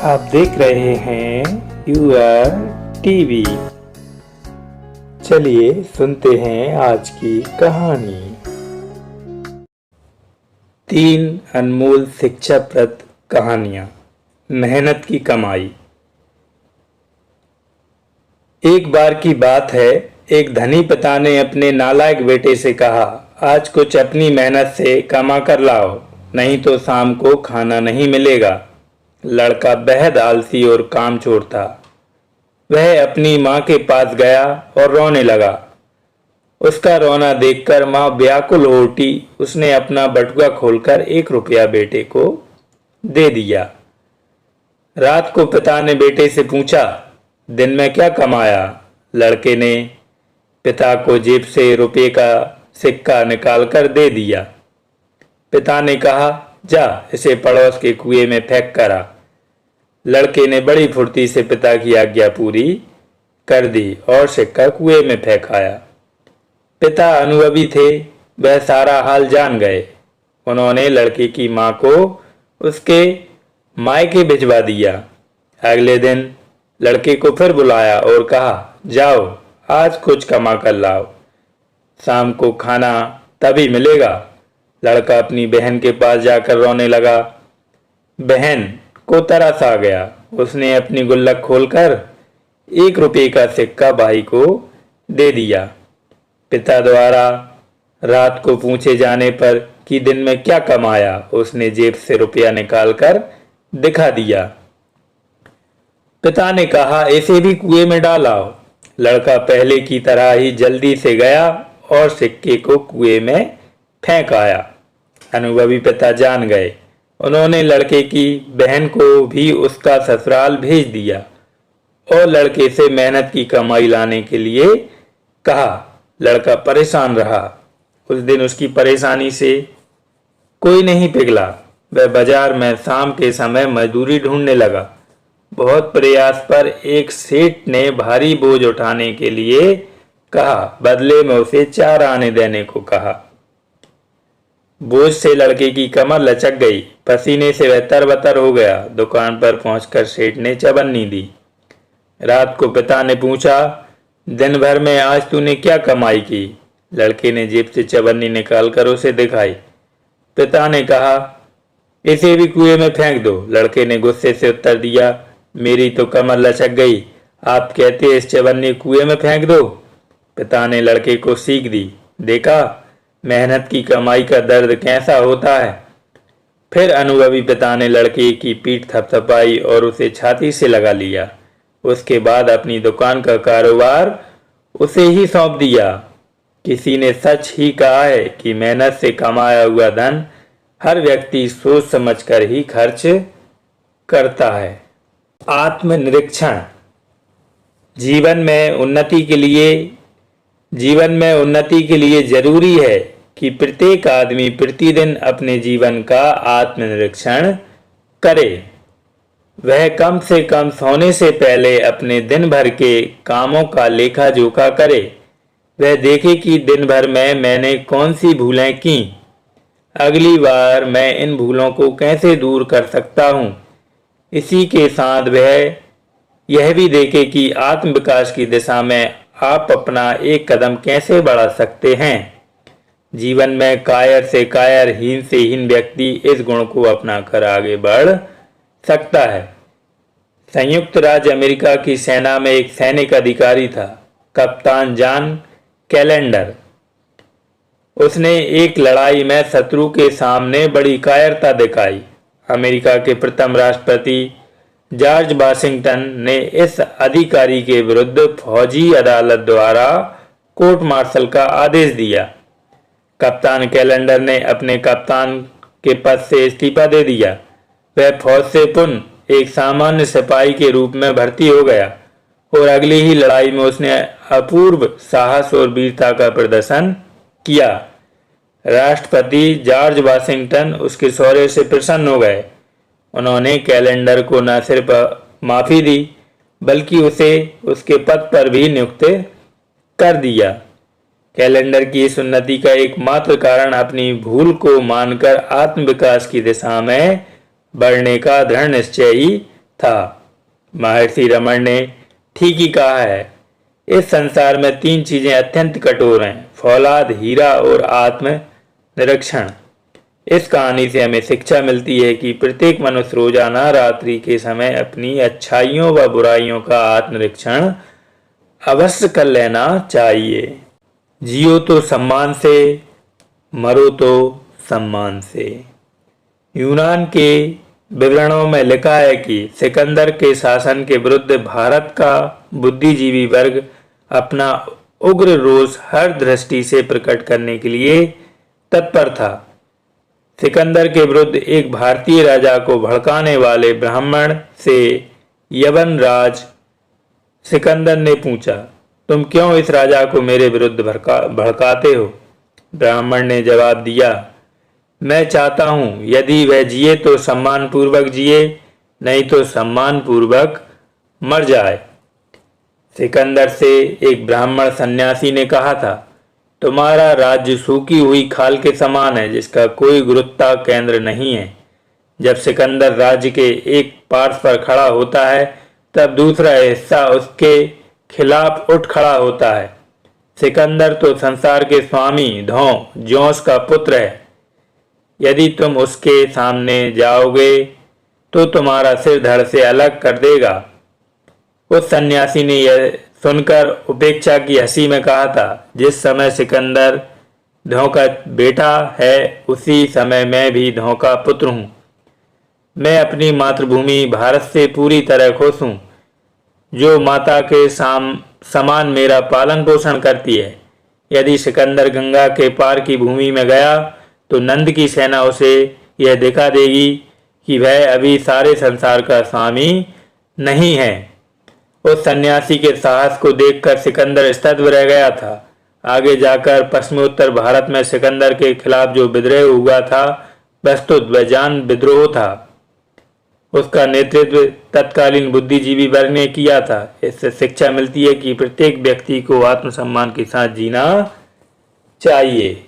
आप देख रहे हैं यूआर टीवी। चलिए सुनते हैं आज की कहानी। 3 अनमोल शिक्षाप्रद कहानियां, मेहनत की कमाई। एक बार की बात है, एक धनी पिता ने अपने नालायक बेटे से कहा, आज कुछ अपनी मेहनत से कमा कर लाओ, नहीं तो शाम को खाना नहीं मिलेगा। लड़का बेहद आलसी और कामचोर था। वह अपनी माँ के पास गया और रोने लगा। उसका रोना देखकर माँ व्याकुल हो उठी। उसने अपना बटुआ खोलकर 1 रुपया बेटे को दे दिया। रात को पिता ने बेटे से पूछा, दिन में क्या कमाया? लड़के ने पिता को जेब से रुपये का सिक्का निकालकर दे दिया। पिता ने कहा, जा इसे पड़ोस के कुएं में फेंक कर आ। लड़के ने बड़ी फुर्ती से पिता की आज्ञा पूरी कर दी और सिक्का कुएं में फेंक आया। पिता अनुभवी थे, वह सारा हाल जान गए। उन्होंने लड़के की मां को उसके मायके भिजवा दिया। अगले दिन लड़के को फिर बुलाया और कहा, जाओ आज कुछ कमा कर लाओ, शाम को खाना तभी मिलेगा। लड़का अपनी बहन के पास जाकर रोने लगा। बहन को तरस आ गया। उसने अपनी गुल्लक खोलकर 1 रुपये का सिक्का भाई को दे दिया। पिता द्वारा रात को पूछे जाने पर कि दिन में क्या कमाया, उसने जेब से रुपया निकालकर दिखा दिया। पिता ने कहा, इसे भी कुएं में डालाओ। लड़का पहले की तरह ही जल्दी से गया और सिक्के को कुएं में फेंक आया। अनुभवी पिता जान गए। उन्होंने लड़के की बहन को भी उसका ससुराल भेज दिया और लड़के से मेहनत की कमाई लाने के लिए कहा। लड़का परेशान रहा। उस दिन उसकी परेशानी से कोई नहीं पिघला। वह बाजार में शाम के समय मजदूरी ढूंढने लगा। बहुत प्रयास पर एक सेठ ने भारी बोझ उठाने के लिए कहा। बदले में उसे 4 आने देने को कहा। बोझ से लड़के की कमर लचक गई। पसीने से वह तरबतर हो गया। दुकान पर पहुंचकर सेठ ने चवन्नी दी। रात को पिता ने पूछा, दिन भर में आज तूने क्या कमाई की? लड़के ने जेब से चवन्नी निकालकर उसे दिखाई। पिता ने कहा, इसे भी कुएं में फेंक दो। लड़के ने गुस्से से उत्तर दिया, मेरी तो कमर लचक गई, आप कहते इस चवन्नी कुएं में फेंक दो। पिता ने लड़के को सीख दी। देखा मेहनत की कमाई का दर्द कैसा होता है। फिर अनुभवी पिता ने लड़के की पीठ थपथपाई और उसे छाती से लगा लिया। उसके बाद अपनी दुकान का कारोबार उसे ही सौंप दिया। किसी ने सच ही कहा है कि मेहनत से कमाया हुआ धन हर व्यक्ति सोच समझकर ही खर्च करता है। आत्मनिरीक्षण। जीवन में उन्नति के लिए जरूरी है कि प्रत्येक आदमी प्रतिदिन अपने जीवन का आत्मनिरीक्षण करे। वह कम से कम सोने से पहले अपने दिन भर के कामों का लेखा जोखा करे। वह देखे कि दिन भर में मैंने कौन सी भूलें की। अगली बार मैं इन भूलों को कैसे दूर कर सकता हूँ। इसी के साथ वह यह भी देखे कि आत्म विकास की दिशा में आप अपना एक कदम कैसे बढ़ा सकते हैं। जीवन में कायर से कायर, हीन से हीन व्यक्ति इस गुण को अपनाकर आगे बढ़ सकता है। संयुक्त राज्य अमेरिका की सेना में एक सैनिक अधिकारी था, कप्तान जॉन कैलेंडर। उसने एक लड़ाई में शत्रु के सामने बड़ी कायरता दिखाई। अमेरिका के प्रथम राष्ट्रपति जॉर्ज वाशिंगटन ने इस अधिकारी के विरुद्ध फौजी अदालत द्वारा कोर्ट मार्शल का आदेश दिया। कप्तान कैलेंडर ने अपने कप्तान के पद से इस्तीफा दे दिया। वह फौज से पुनः एक सामान्य सिपाही के रूप में भर्ती हो गया और अगली ही लड़ाई में उसने अपूर्व साहस और वीरता का प्रदर्शन किया। राष्ट्रपति जॉर्ज वाशिंगटन उसके शौर्य से प्रसन्न हो गए। उन्होंने कैलेंडर को न सिर्फ माफी दी बल्कि उसे उसके पद पर भी नियुक्त कर दिया। कैलेंडर की इस उन्नति का एकमात्र कारण अपनी भूल को मानकर आत्मविकास की दिशा में बढ़ने का दृढ़ निश्चय ही था। महर्षि रमण ने ठीक ही कहा है। इस संसार में 3 चीजें अत्यंत कठोर हैं, फौलाद, हीरा और आत्म निरीक्षण। इस कहानी से हमें शिक्षा मिलती है कि प्रत्येक मनुष्य रोजाना रात्रि के समय अपनी अच्छाइयों व बुराइयों का आत्मनिरीक्षण अवश्य कर लेना चाहिए। जियो तो सम्मान से, मरो तो सम्मान से। यूनान के विवरणों में लिखा है कि सिकंदर के शासन के विरुद्ध भारत का बुद्धिजीवी वर्ग अपना उग्र रोष हर दृष्टि से प्रकट करने के लिए तत्पर था। सिकंदर के विरुद्ध एक भारतीय राजा को भड़काने वाले ब्राह्मण से यवन राज सिकंदर ने पूछा, तुम क्यों इस राजा को मेरे विरुद्ध भड़काते हो? ब्राह्मण ने जवाब दिया, मैं चाहता हूं यदि वह जिए तो सम्मान पूर्वक जिए, नहीं तो सम्मान पूर्वक मर जाए। सिकंदर से एक ब्राह्मण सन्यासी ने कहा था, तुम्हारा राज्य सूखी हुई खाल के समान है जिसका कोई गुरुत्वा केंद्र नहीं है। जब सिकंदर राज्य के एक पार्श्व पर खड़ा होता है तब दूसरा हिस्सा उसके खिलाफ उठ खड़ा होता है। सिकंदर तो संसार के स्वामी धौं जोस का पुत्र है। यदि तुम उसके सामने जाओगे तो तुम्हारा सिर धड़ से अलग कर देगा। उस सन्यासी ने यह सुनकर उपेक्षा की हंसी में कहा था, जिस समय सिकंदर धौं का बेटा है उसी समय मैं भी धौं का पुत्र हूँ। मैं अपनी मातृभूमि भारत से पूरी तरह खुश हूँ, जो माता के समान मेरा पालन पोषण करती है। यदि सिकंदर गंगा के पार की भूमि में गया तो नंद की सेना उसे यह दिखा देगी कि वह अभी सारे संसार का स्वामी नहीं है। उस सन्यासी के साहस को देखकर सिकंदर स्तब्ध रह गया था। आगे जाकर पश्चिमोत्तर भारत में सिकंदर के खिलाफ जो विद्रोह हुआ था वस्तुत वह जान विद्रोह था। उसका नेतृत्व तत्कालीन बुद्धिजीवी वर्ग ने किया था। इससे शिक्षा मिलती है कि प्रत्येक व्यक्ति को आत्मसम्मान के साथ जीना चाहिए।